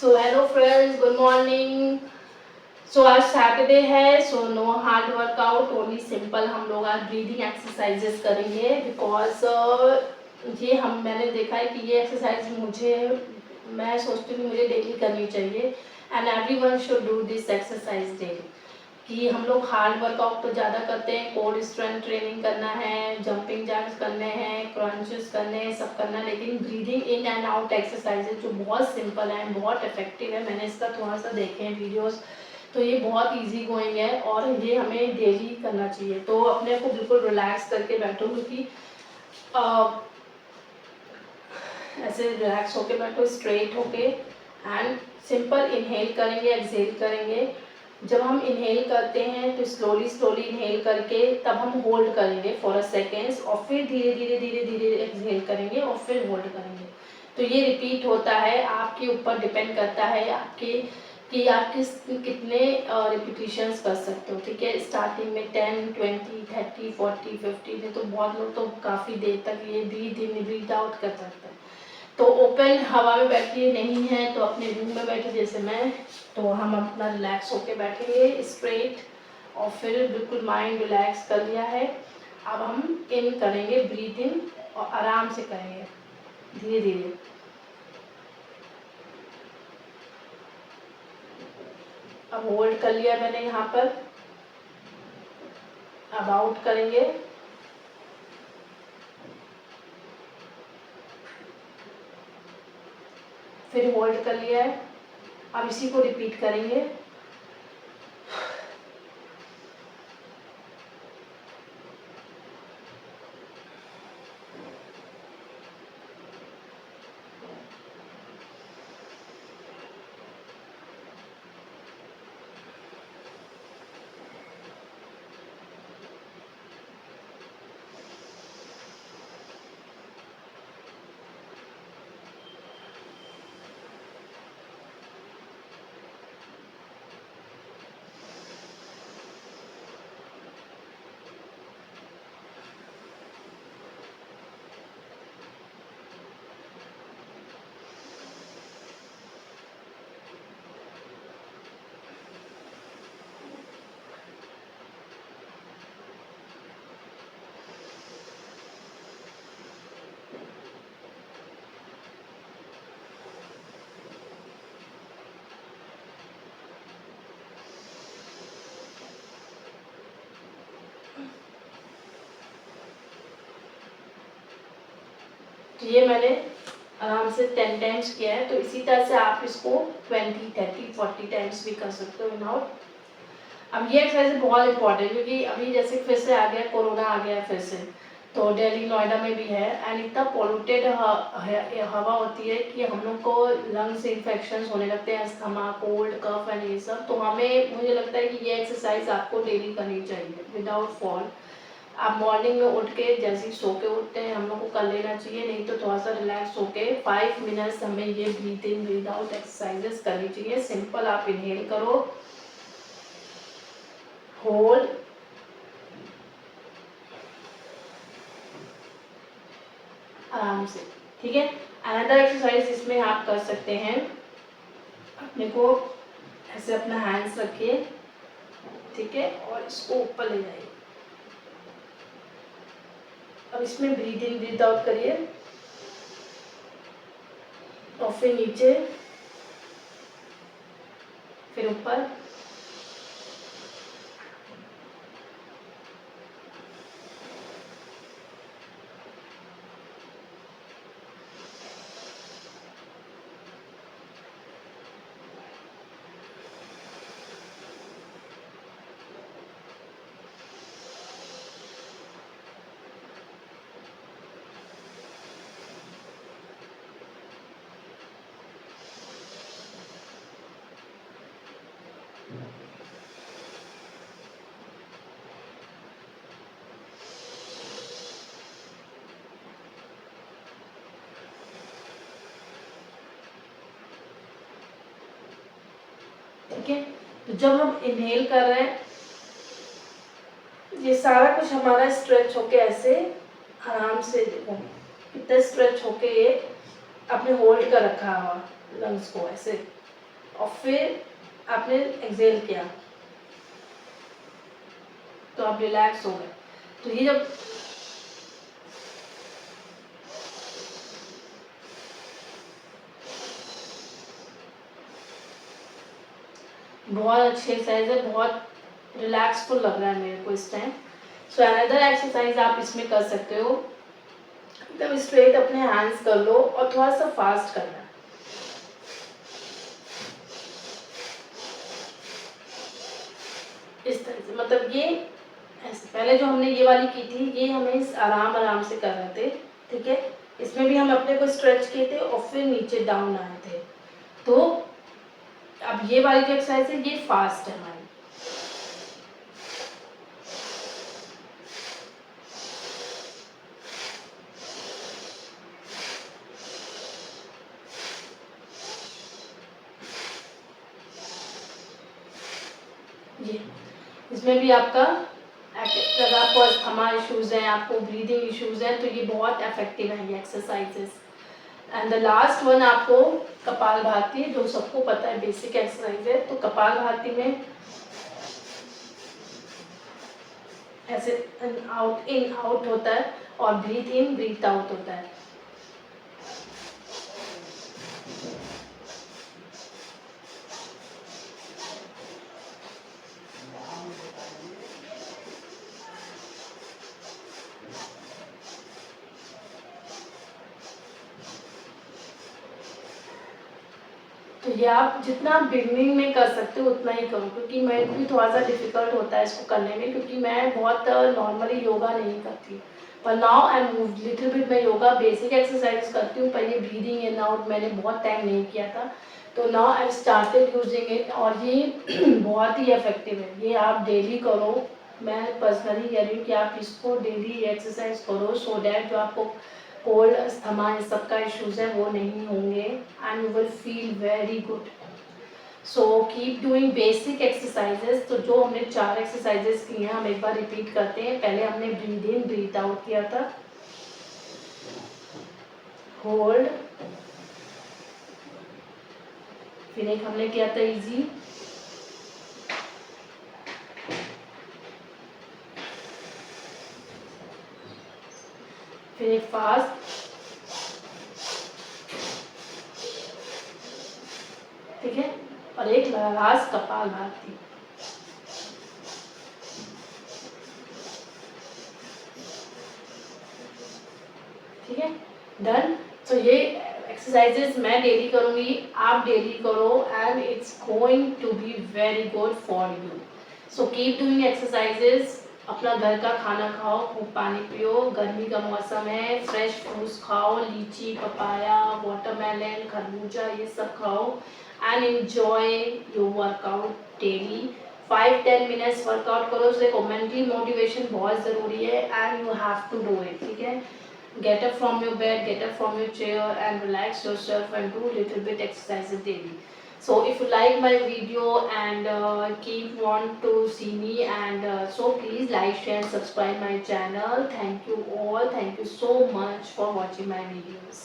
सो hello friends, good morning. So आज Saturday है, so no hard workout, only simple हम लोग आज ब्रीदिंग एक्सरसाइजेस करेंगे। बिकॉज ये मैंने देखा है कि ये एक्सरसाइज मैं सोचती हूँ मुझे डेली करनी चाहिए and everyone should do this exercise daily. कि हम लोग हार्ड वर्कआउट तो ज़्यादा करते हैं, कोर स्ट्रेंथ ट्रेनिंग करना है, जंपिंग जैक्स करने हैं, क्रंचेस करने हैं, सब करना है, लेकिन breathing in and out exercises जो बहुत सिंपल है, बहुत इफेक्टिव है, मैंने इसका थोड़ा सा देखे हैं वीडियोस, तो ये बहुत इजी गोइंग है और ये हमें डेली करना चाहिए। तो अपने को बिल्कुल रिलैक्स करके बैठो, क्योंकि ऐसे रिलैक्स होके बैठो, स्ट्रेट होके, एंड सिंपल इनहेल करेंगे, एक्सहेल करेंगे। जब हम इनहेल करते हैं तो स्लोली स्लोली इनहेल करके तब हम होल्ड करेंगे फॉर अ सेकेंड्स, और फिर धीरे धीरे धीरे धीरे एक्सहेल करेंगे और फिर होल्ड करेंगे। तो ये रिपीट होता है, आपके ऊपर डिपेंड करता है आपके कि आप कितने रिपीटिशंस कर सकते हो। ठीक है, स्टार्टिंग में 10, 20, 30, 40, 50 में तो बहुत लोग तो काफ़ी देर तक ये ब्रीथ इन ब्रीथ आउट कर सकते हैं। तो ओपन हवा में बैठिए, नहीं है तो अपने रूम में बैठे जैसे मैं, तो हम अपना रिलैक्स होके बैठेंगे स्ट्रेट, और फिर बिल्कुल माइंड रिलैक्स कर लिया है। अब हम इन करेंगे, ब्रीथ इन, और आराम से करेंगे धीरे धीरे। अब होल्ड कर लिया मैंने यहाँ पर, अब आउट करेंगे। फिर होल्ड कर लिया है, अब इसी को रिपीट करेंगे। ये मैंने आराम से 10 टाइम्स किया है, तो इसी तरह से आप इसको 20, 30, 40 टाइम्स भी कर सकते हो इन आउट। अब ये एक्सरसाइज बहुत इंपॉर्टेंट है, क्योंकि अभी जैसे फिर से आ गया कोरोना, आ गया फिर से, तो दिल्ली नोएडा में भी है, एंड इतना पोल्यूटेड हवा होती है कि हम लोग को लंग्स इन्फेक्शन होने लगते हैं, अस्थमा, कोल्ड, कफ एंड ये सब। तो मुझे लगता है कि ये एक्सरसाइज आपको डेली करनी चाहिए विदाउट फॉल। आप मॉर्निंग में उठ के जैसे ही सो के उठते हैं हम लोग को कर लेना चाहिए, नहीं तो थोड़ा सा रिलैक्स होके 5 मिनट्स हमें ये ब्रीथ इन ब्रीथ आउट एक्सरसाइजेस करनी चाहिए। सिंपल, आप इनहेल करो, होल्ड, आराम से। ठीक है, अनदर एक्सरसाइज इसमें आप कर सकते हैं, अपने को ऐसे अपना हैंड्स रखिए, ठीक है, और इसको ऊपर ले जाइए। अब इसमें ब्रीथ इन ब्रीथ आउट करिए, और फिर नीचे, फिर ऊपर, ठीक है। तो जब हम इनहेल कर रहे हैं, ये सारा कुछ हमारा स्ट्रेच होके ऐसे आराम से, देखो कितना स्ट्रेच होके ये आपने होल्ड कर रखा हुआ लंग्स को ऐसे, और फिर आपने एक्सेल किया तो आप रिलैक्स हो गए। तो ये जब बहुत अच्छी एक्सरसाइज है, बहुत रिलैक्सफुल लग रहा है मेरे को इस टाइम। सो अनदर एक्सरसाइज आप इसमें कर सकते हो, एकदम स्ट्रेट अपने हैंड्स कर लो और थोड़ा सा फास्ट करना है। इस तरह से, मतलब ये ऐसे पहले जो हमने ये वाली की थी ये हमें आराम आराम से कर रहे थे, ठीक है। इसमें भी हम अपने को स्ट्रेच किए थे और फिर नीचे डाउन आए थे। तो अब ये वाली जो एक्सरसाइज है ये फास्ट है हमारी। ये इसमें भी आपका अगर आपको अस्थमा इश्यूज हैं, आपको ब्रीदिंग इश्यूज हैं, तो ये बहुत इफेक्टिव है ये exercises. And the last one आपको कपालभाति, जो सबको पता है बेसिक एक्सरसाइज है। तो कपालभाति में ऐसे इन आउट होता है और ब्रीथ इन ब्रीथ आउट होता है। तो ये आप जितना बिगनिंग में कर सकते हो उतना ही करो, क्योंकि मेरे को भी थोड़ा सा डिफिकल्ट होता है इसको करने में, क्योंकि मैं बहुत नॉर्मली योगा नहीं करती। पर now I move little bit, मैं योगा बेसिक एक्सरसाइज करती हूँ, पर ये ब्रीदिंग इन आउट मैंने बहुत टाइम नहीं किया था। तो now I started using it और ये बहुत ही इफेक्टिव है। ये आप डेली करो, मैं पर्सनली कह रही हूँ कि आप इसको डेली एक्सरसाइज करो, सो डैट जो आपको कोल्ड अस्थमा इन सब का इश्यूज है वो नहीं होंगे and you will feel very good. So keep doing basic exercises. तो जो हमने 4 एक्सरसाइजेस की हैं हम एक बार रिपीट करते हैं। पहले हमने ब्रीद इन ब्रीथ आउट किया था, होल्ड, फिर एक हमने किया था इजी, फिर एक फास्ट, ठीक है, और एक लास्ट कपालभाति। ठीक है, डन। तो ये एक्सरसाइजेस मैं डेली करूँगी, आप डेली करो and it's going to be very good for you. So keep doing exercises. अपना घर का खाना खाओ, खूब पानी पियो, गर्मी का मौसम है, फ्रेश फ्रूट्स खाओ, लीची, पपाया, वाटरमेलन, खरबूजा, ये सब खाओ and enjoy your workout daily. 5-10 minutes workout करो। देखो मेंटली मोटिवेशन बहुत ज़रूरी है and you have to do it, ठीक है। Get up from your bed, get up from your chair and relax yourself and do little bit exercises daily. So if you like my video and keep want to see me and so please like, share and subscribe my channel. Thank you all. Thank you so much for watching my videos.